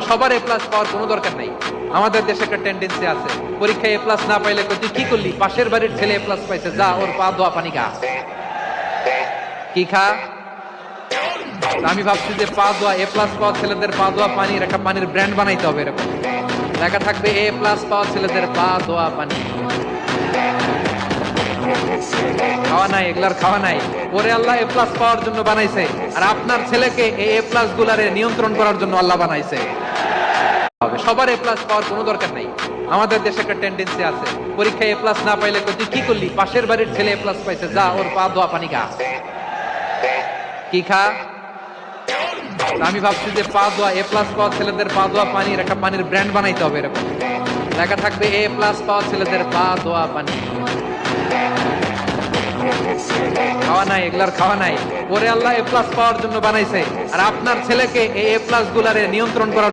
সবার এ প্লাস পাওয়ার কোনো দরকার নাই। আমাদের দেশে একটা টেন্ডেন্সি আছে, পরীক্ষায় এ প্লাস না পাইলে তুই কি করলি, পাশের বাড়ির ছেলে এ প্লাস পাইছে, যা ওর পা ধোয়া পানি খা। কি খা? আমি ভাবছি যে পা ধোয়া এ প্লাস পাওয়া ছেলেদের পা ধোয়া পানির একটা পানির ব্র্যান্ড বানাইতে হবে, এরকম লেখা থাকবে এ প্লাস পাওয়া ছেলেদের পা ধোয়া পানি। খাওয়া নাই, এগুলার খাওয়া নাই। ওরে আল্লাহ এ প্লাস পাওয়ার জন্য বানাইছে, আর আপনার ছেলেকে এই এ প্লাস গুলারে নিয়ন্ত্রণ করার জন্য আল্লাহ বানাইছে। সবার এ প্লাস পাওয়ার কোনো দরকার নাই। আমাদের দেশে একটা টেন্ডেন্সি আছে, পরীক্ষায় এ প্লাস না পাইলে তুই কি করলি, পাশের বাড়ির ছেলে এ প্লাস পাইছে, যা ওর পা ধোয়া পানি খা। কি খা? আমি ভাবছি যে পা ধোয়া এ প্লাস পাওয়া ছেলেদের পা ধোয়া পানির একটা পানির ব্র্যান্ড বানাইতে হবে, এরকম লেখা থাকবে এ প্লাস পাওয়া ছেলেদের পা ধোয়া পানি। খাওয়া নাই, এগুলার খাওয়া নাই। ওরে আল্লাহ এ প্লাস পাওয়ার জন্য বানাইছে, আর আপনার ছেলেকে এই এ প্লাস গুলারে নিয়ন্ত্রণ করার